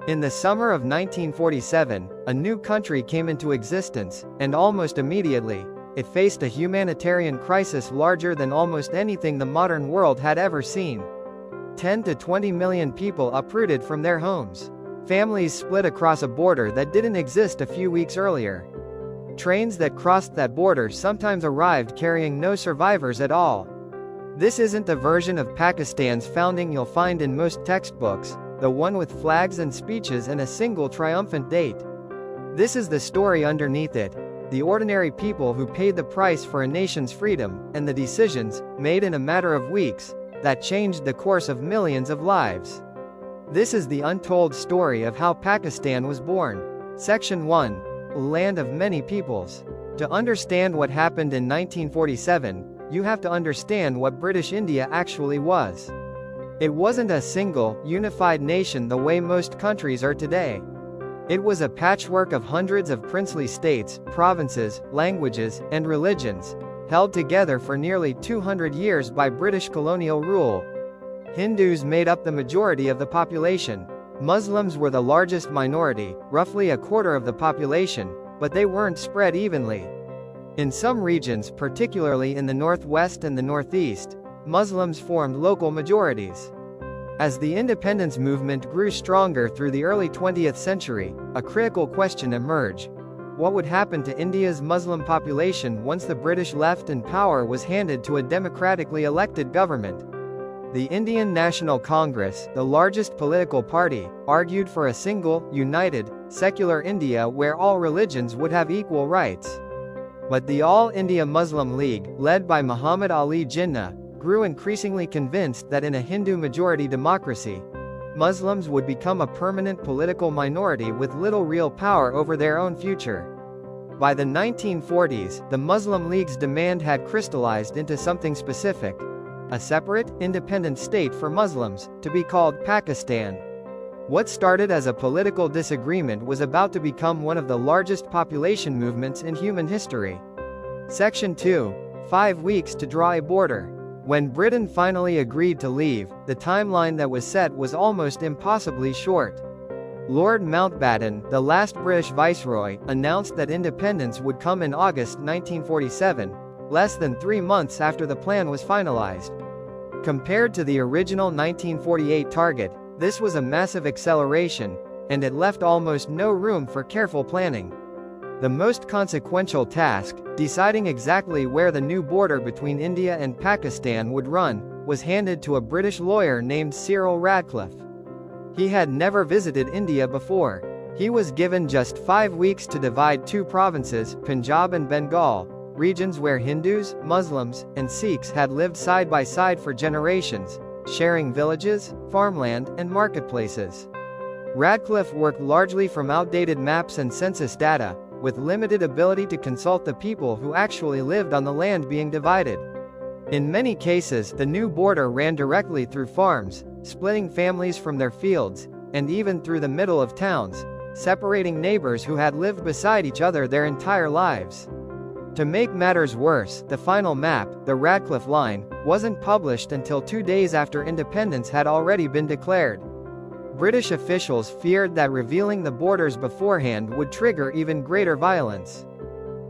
In the summer of 1947, a new country came into existence, and almost immediately, it faced a humanitarian crisis larger than almost anything the modern world had ever seen. 10 to 20 million people uprooted from their homes. Families split across a border that didn't exist a few weeks earlier. Trains that crossed that border sometimes arrived carrying no survivors at all. This isn't the version of Pakistan's founding you'll find in most textbooks, the one with flags and speeches and a single triumphant date. This is the story underneath it, the ordinary people who paid the price for a nation's freedom, and the decisions, made in a matter of weeks, that changed the course of millions of lives. This is the untold story of how Pakistan was born. Section 1. Land of Many Peoples. To understand what happened in 1947, you have to understand what British India actually was. It wasn't a single, unified nation the way most countries are today. It was a patchwork of hundreds of princely states, provinces, languages, and religions, held together for nearly 200 years by British colonial rule. Hindus made up the majority of the population. Muslims were the largest minority, roughly a quarter of the population, but they weren't spread evenly. In some regions, particularly in the northwest and the northeast, Muslims formed local majorities. As the independence movement grew stronger through the early 20th century, a critical question emerged. What would happen to India's Muslim population once the British left and power was handed to a democratically elected government? The Indian National Congress, the largest political party, argued for a single, united, secular India where all religions would have equal rights. But the All India Muslim League, led by Muhammad Ali Jinnah, grew increasingly convinced that in a Hindu-majority democracy, Muslims would become a permanent political minority with little real power over their own future. By the 1940s, the Muslim League's demand had crystallized into something specific: a separate, independent state for Muslims, to be called Pakistan. What started as a political disagreement was about to become one of the largest population movements in human history. Section 2. 5 weeks to draw a border. When Britain finally agreed to leave, the timeline that was set was almost impossibly short. Lord Mountbatten, the last British viceroy, announced that independence would come in August 1947, less than 3 months after the plan was finalized. Compared to the original 1948 target, this was a massive acceleration, and it left almost no room for careful planning. The most consequential task, deciding exactly where the new border between India and Pakistan would run, was handed to a British lawyer named Cyril Radcliffe. He had never visited India before. He was given just 5 weeks to divide 2 provinces, Punjab and Bengal, regions where Hindus, Muslims, and Sikhs had lived side by side for generations, sharing villages, farmland, and marketplaces. Radcliffe worked largely from outdated maps and census data, with limited ability to consult the people who actually lived on the land being divided. In many cases, the new border ran directly through farms, splitting families from their fields, and even through the middle of towns, separating neighbors who had lived beside each other their entire lives. To make matters worse, the final map, the Radcliffe Line, wasn't published until 2 days after independence had already been declared. British officials feared that revealing the borders beforehand would trigger even greater violence.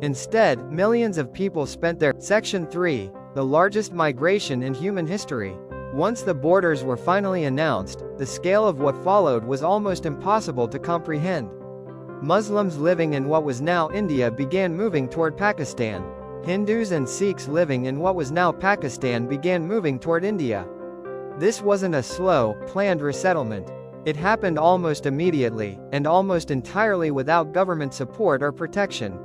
Instead, millions of people spent their Section 3, the largest migration in human history. Once the borders were finally announced, the scale of what followed was almost impossible to comprehend. Muslims living in what was now India began moving toward Pakistan. Hindus and Sikhs living in what was now Pakistan began moving toward India. This wasn't a slow, planned resettlement. It happened almost immediately, and almost entirely without government support or protection.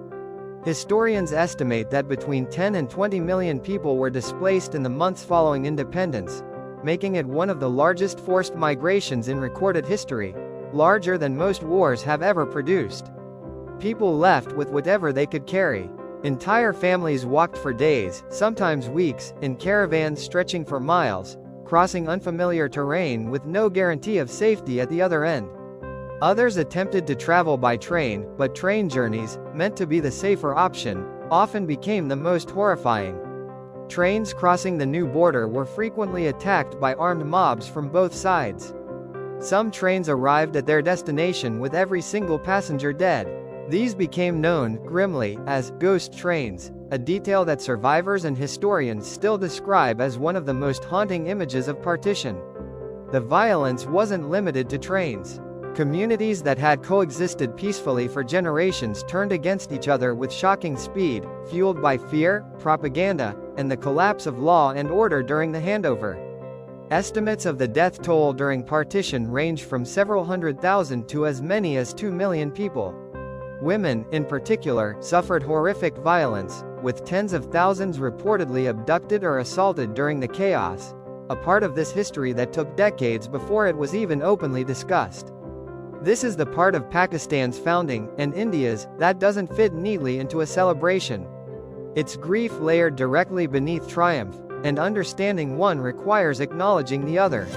Historians estimate that between 10 and 20 million people were displaced in the months following independence, making it one of the largest forced migrations in recorded history, larger than most wars have ever produced. People left with whatever they could carry. Entire families walked for days, sometimes weeks, in caravans stretching for miles, crossing unfamiliar terrain with no guarantee of safety at the other end. Others attempted to travel by train, but train journeys, meant to be the safer option, often became the most horrifying. Trains crossing the new border were frequently attacked by armed mobs from both sides. Some trains arrived at their destination with every single passenger dead. These became known, grimly, as ghost trains, a detail that survivors and historians still describe as one of the most haunting images of partition. The violence wasn't limited to trains. Communities that had coexisted peacefully for generations turned against each other with shocking speed, fueled by fear, propaganda, and the collapse of law and order during the handover. Estimates of the death toll during partition range from several hundred thousand to as many as 2 million people. Women, in particular, suffered horrific violence, with tens of thousands reportedly abducted or assaulted during the chaos, a part of this history that took decades before it was even openly discussed. This is the part of Pakistan's founding, and India's, that doesn't fit neatly into a celebration. Its grief layered directly beneath triumph, and understanding one requires acknowledging the other.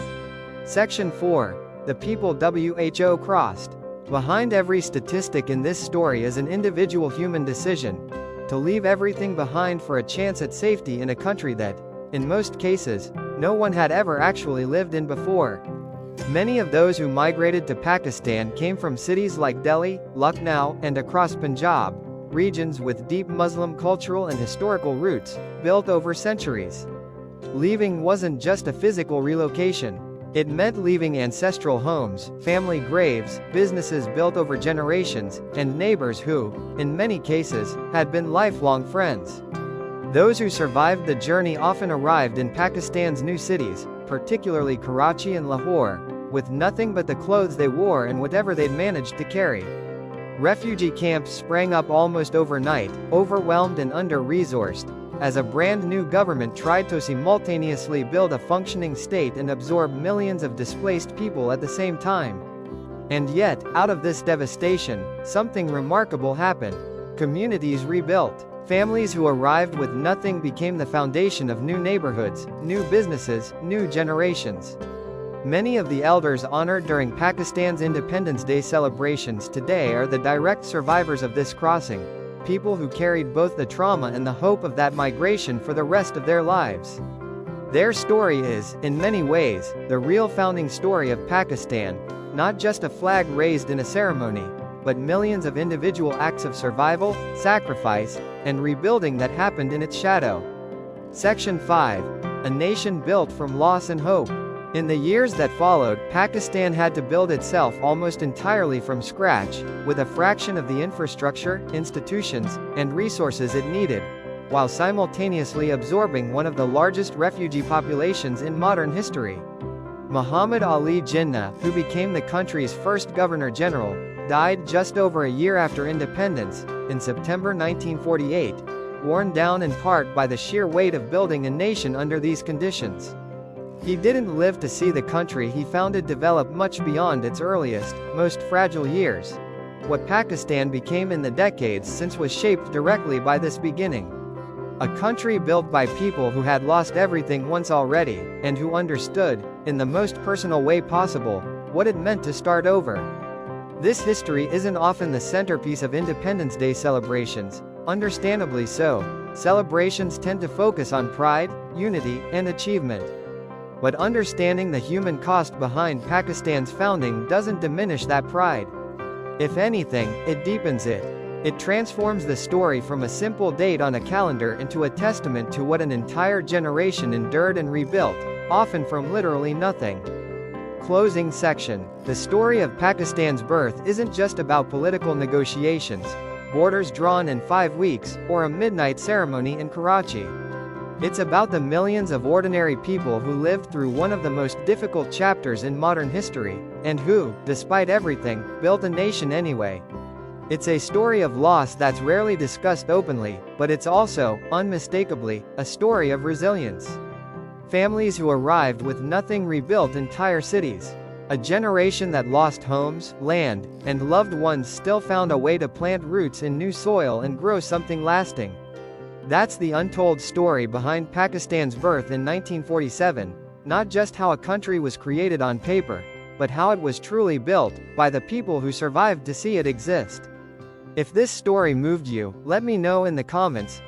Section 4. The people WHO crossed. Behind every statistic in this story is an individual human decision, to leave everything behind for a chance at safety in a country that, in most cases, no one had ever actually lived in before. Many of those who migrated to Pakistan came from cities like Delhi, Lucknow, and across Punjab, regions with deep Muslim cultural and historical roots, built over centuries. Leaving wasn't just a physical relocation. It meant leaving ancestral homes, family graves, businesses built over generations, and neighbors who, in many cases, had been lifelong friends. Those who survived the journey often arrived in Pakistan's new cities, particularly Karachi and Lahore, with nothing but the clothes they wore and whatever they'd managed to carry. Refugee camps sprang up almost overnight, overwhelmed and under-resourced, as a brand new government tried to simultaneously build a functioning state and absorb millions of displaced people at the same time. And yet, out of this devastation, something remarkable happened. Communities rebuilt. Families who arrived with nothing became the foundation of new neighborhoods, new businesses, new generations. Many of the elders honored during Pakistan's Independence Day celebrations today are the direct survivors of this crossing, people who carried both the trauma and the hope of that migration for the rest of their lives. Their story is, in many ways, the real founding story of Pakistan, not just a flag raised in a ceremony, but millions of individual acts of survival, sacrifice, and rebuilding that happened in its shadow. Section 5. A nation built from loss and hope. In the years that followed, Pakistan had to build itself almost entirely from scratch, with a fraction of the infrastructure, institutions, and resources it needed, while simultaneously absorbing one of the largest refugee populations in modern history. Muhammad Ali Jinnah, who became the country's first governor-general, died just over a year after independence, in September 1948, worn down in part by the sheer weight of building a nation under these conditions. He didn't live to see the country he founded develop much beyond its earliest, most fragile years. What Pakistan became in the decades since was shaped directly by this beginning. A country built by people who had lost everything once already, and who understood, in the most personal way possible, what it meant to start over. This history isn't often the centerpiece of Independence Day celebrations, understandably so. Celebrations tend to focus on pride, unity, and achievement. But understanding the human cost behind Pakistan's founding doesn't diminish that pride. If anything, it deepens it. It transforms the story from a simple date on a calendar into a testament to what an entire generation endured and rebuilt, often from literally nothing. Closing section. The story of Pakistan's birth isn't just about political negotiations, borders drawn in 5 weeks, or a midnight ceremony in Karachi. It's about the millions of ordinary people who lived through one of the most difficult chapters in modern history, and who, despite everything, built a nation anyway. It's a story of loss that's rarely discussed openly, but it's also, unmistakably, a story of resilience. Families who arrived with nothing rebuilt entire cities. A generation that lost homes, land, and loved ones still found a way to plant roots in new soil and grow something lasting. That's the untold story behind Pakistan's birth in 1947, not just how a country was created on paper, but how it was truly built, by the people who survived to see it exist. If this story moved you, let me know in the comments.